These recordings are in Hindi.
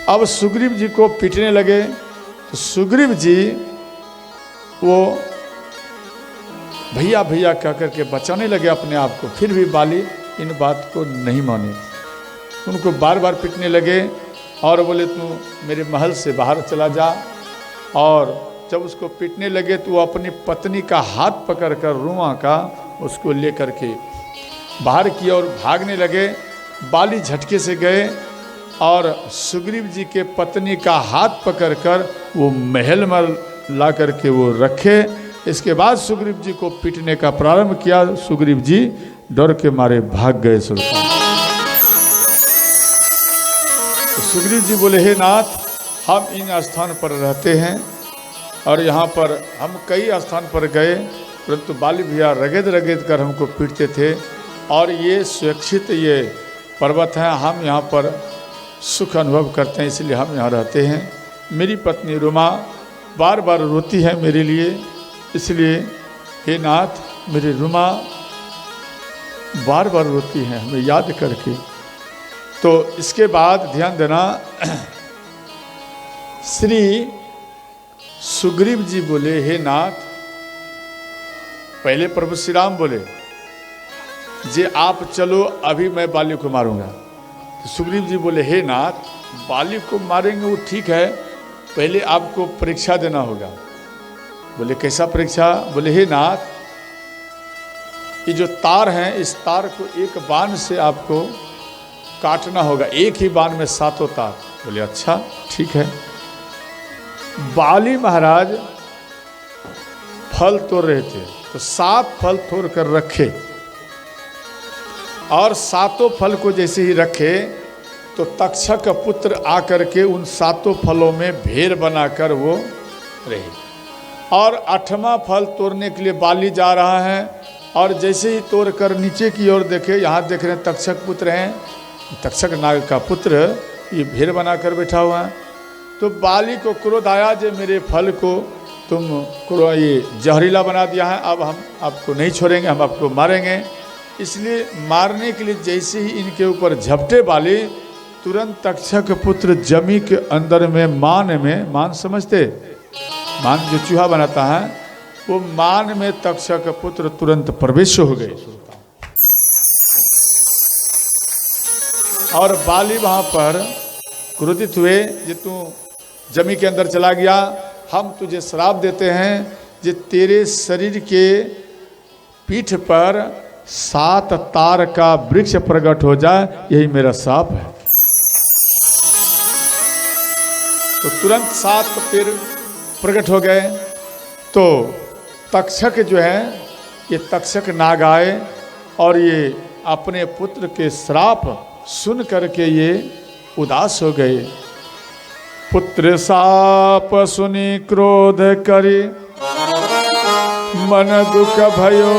अब सुग्रीव जी को पीटने लगे तो सुग्रीव जी वो भैया भैया कह करके बचाने लगे अपने आप को। फिर भी बाली इन बात को नहीं माने, उनको बार बार पीटने लगे और बोले तू मेरे महल से बाहर चला जा। और जब उसको पीटने लगे तो वो अपनी पत्नी का हाथ पकड़कर रुआ का उसको लेकर के बाहर किया और भागने लगे। बाली झटके से गए और सुग्रीव जी के पत्नी का हाथ पकड़कर वो महल में ला करके वो रखे। इसके बाद सुग्रीव जी को पीटने का प्रारंभ किया। सुग्रीव जी डर के मारे भाग गए। सुल्तान तो सुग्रीव जी बोले, हे नाथ, हम इन स्थान पर रहते हैं और यहाँ पर हम कई स्थान पर गए, परंतु बाली भैया रगेद रगेद कर हमको पीटते थे और ये सुरक्षित ये पर्वत हैं, हम यहाँ पर सुख अनुभव करते हैं, इसलिए हम यहाँ रहते हैं। मेरी पत्नी रुमा बार बार रोती है मेरे लिए, इसलिए हे नाथ मेरी रुमा बार बार रोती है हमें याद करके। तो इसके बाद ध्यान देना, श्री सुग्रीव जी बोले, हे नाथ, पहले प्रभु श्री राम बोले जे आप चलो, अभी मैं बाली को मारूंगा। तो सुग्रीव जी बोले, हे नाथ, बाली को मारेंगे वो ठीक है, पहले आपको परीक्षा देना होगा। बोले कैसा परीक्षा? बोले, हे नाथ, ये जो तार हैं इस तार को एक बाण से आपको काटना होगा, एक ही बाण में 7 तार। बोले अच्छा ठीक है। बाली महाराज फल तोड़ रहे थे तो 7 फल तोड़ कर रखे और 7 फल को जैसे ही रखे तो तक्षक का पुत्र आकर के उन 7 फलों में भेड़ बनाकर वो रहे। और 8वां फल तोड़ने के लिए बाली जा रहा है और जैसे ही तोड़ कर नीचे की ओर देखे, यहाँ देख रहे हैं तक्षक पुत्र हैं, तक्षक नाग का पुत्र ये भेड़ बनाकर बैठा हुआ है। तो बाली को क्रोध आया, जो मेरे फल को तुम ये जहरीला बना दिया है, अब हम आपको नहीं छोड़ेंगे, हम आपको मारेंगे। इसलिए मारने के लिए जैसे ही इनके ऊपर झपटे बाली, तुरंत तक्षक पुत्र जमी के अंदर में मान समझते, मान जो चूहा बनाता है, वो मान में तक्षक पुत्र तुरंत प्रवेश हो गए। और बाली वहां पर क्रोधित हुए, जे तू जमी के अंदर चला गया, हम तुझे श्राप देते हैं, जे तेरे शरीर के पीठ पर 7 तार का वृक्ष प्रकट हो जाए, यही मेरा श्राप है। तो तुरंत 7 पेड़ प्रकट हो गए। तो तक्षक जो है, ये तक्षक नाग आए और ये अपने पुत्र के श्राप सुन करके ये उदास हो गए। पुत्र शाप सुनी क्रोध करे, मन दुख भयो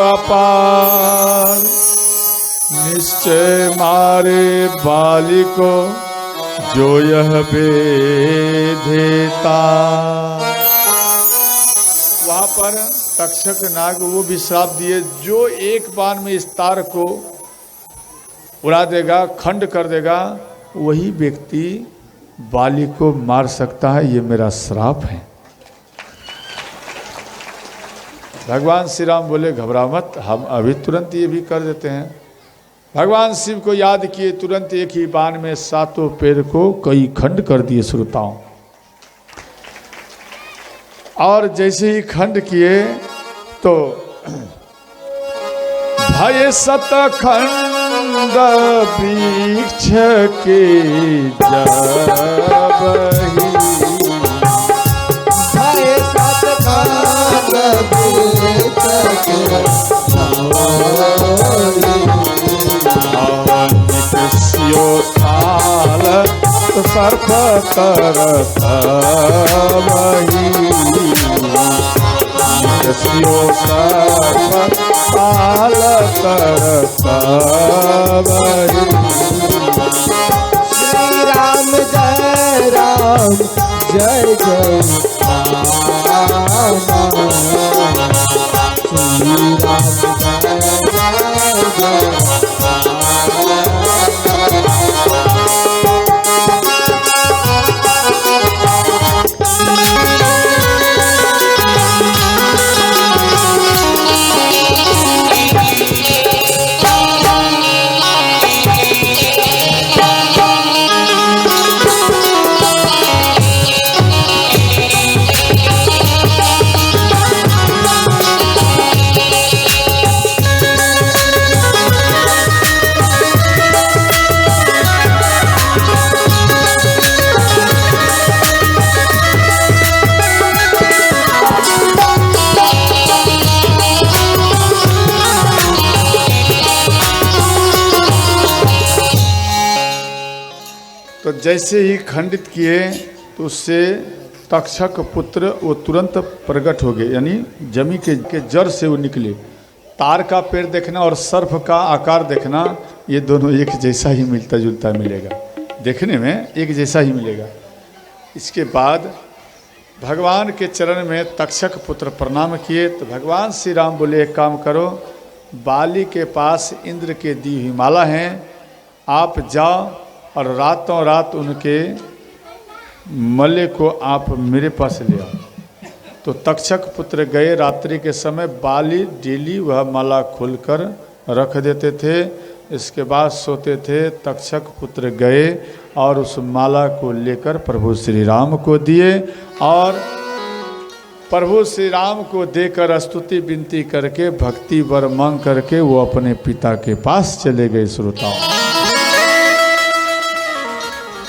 अपार, निश्चय मारे बाली को जो यह बेधेता। वहां पर तक्षक नाग वो भी श्राप दिए, जो एक बाण में इस तार को उड़ा देगा, खंड कर देगा, वही व्यक्ति बाली को मार सकता है, ये मेरा श्राप है। भगवान श्री राम बोले, घबरा मत, हम अभी तुरंत ये भी कर देते हैं। भगवान शिव को याद किए, तुरंत एक ही बाण में 7 पेड़ को कई खंड कर दिए श्रोताओं। और जैसे ही खंड किए तो भय 7 खंड वृक्ष के जबहि, भय 7 खंड वृक्ष के निकस्यो थाल सर्प तरत वही, निकस्यो सर्प थाल तरत वही। श्री राम जय राम जय जय राम, श्री राम जय जय जैसे ही खंडित किए तो उससे तक्षक पुत्र वो तुरंत प्रकट हो गए, यानी जमी के जड़ से वो निकले। तार का पेड़ देखना और सर्प का आकार देखना, ये दोनों एक जैसा ही मिलता जुलता मिलेगा, देखने में एक जैसा ही मिलेगा। इसके बाद भगवान के चरण में तक्षक पुत्र प्रणाम किए तो भगवान श्री राम बोले, एक काम करो, बाली के पास इंद्र के दी हुई माला हैं, आप जाओ और रातों रात उनके मले को आप मेरे पास ले आओ। तो तक्षक पुत्र गए, रात्रि के समय बाली डेली वह माला खोलकर रख देते थे, इसके बाद सोते थे। तक्षक पुत्र गए और उस माला को लेकर प्रभु श्री राम को दिए और प्रभु श्री राम को देकर स्तुति विनती करके भक्ति वर मांग करके वो अपने पिता के पास चले गए। श्रोताओं,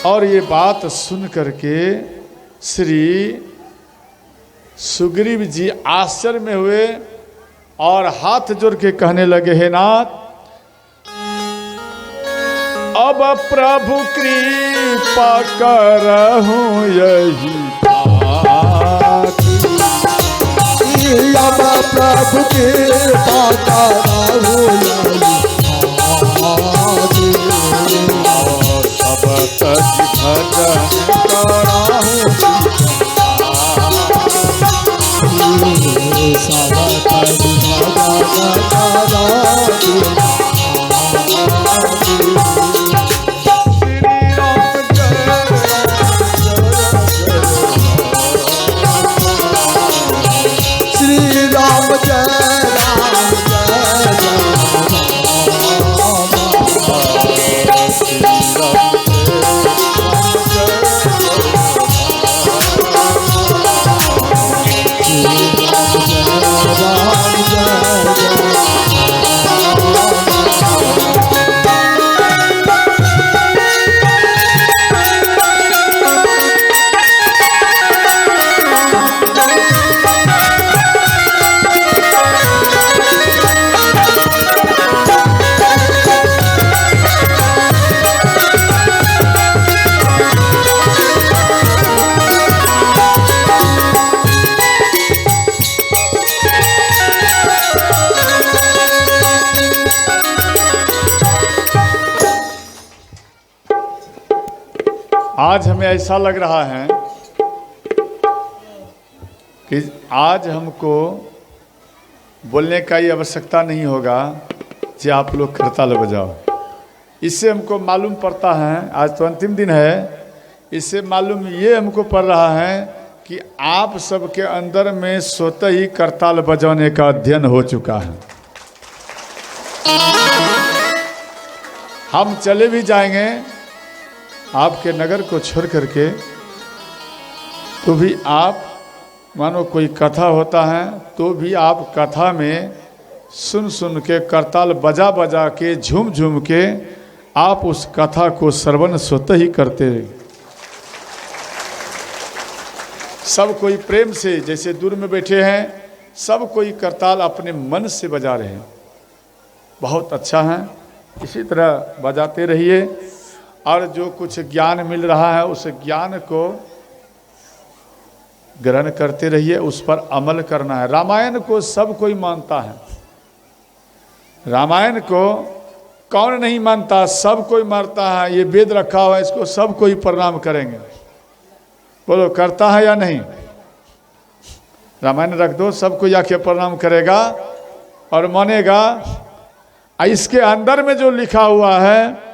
और ये बात सुन करके श्री सुग्रीव जी आश्चर्य में हुए और हाथ जोड़ के कहने लगे, हे नाथ, अब प्रभु कृपा करहूं यही अब प्रभु कृपा करहूं सब तज भजन कराहूं सब तज भजन कराहूं। आज हमें ऐसा लग रहा है कि आज हमको बोलने का ही आवश्यकता नहीं होगा कि आप लोग करताल बजाओ। इससे हमको मालूम पड़ता है, आज तो अंतिम दिन है, इससे मालूम ये हमको पड़ रहा है कि आप सबके अंदर में स्वतः ही करताल बजाने का अध्ययन हो चुका है। हम चले भी जाएंगे आपके नगर को छोड़ करके, तो भी आप मानो कोई कथा होता है तो भी आप कथा में सुन सुन के करताल बजा बजा के झूम झूम के आप उस कथा को श्रवण स्वतः ही करते रहे। सब कोई प्रेम से, जैसे दूर में बैठे हैं, सब कोई करताल अपने मन से बजा रहे हैं, बहुत अच्छा है। इसी तरह बजाते रहिए और जो कुछ ज्ञान मिल रहा है उस ज्ञान को ग्रहण करते रहिए, उस पर अमल करना है। रामायण को सब कोई मानता है, रामायण को कौन नहीं मानता, सब कोई मानता है। ये वेद रखा हुआ है, इसको सब कोई प्रणाम करेंगे। बोलो, करता है या नहीं? रामायण रख दो, सब कोई आके प्रणाम करेगा और मानेगा। इसके अंदर में जो लिखा हुआ है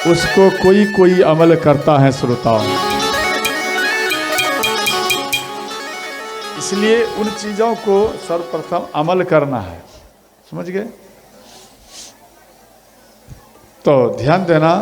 उसको कोई कोई अमल करता है। श्रोताओं, इसलिए उन चीजों को सर्वप्रथम अमल करना है, समझ गए? तो ध्यान देना।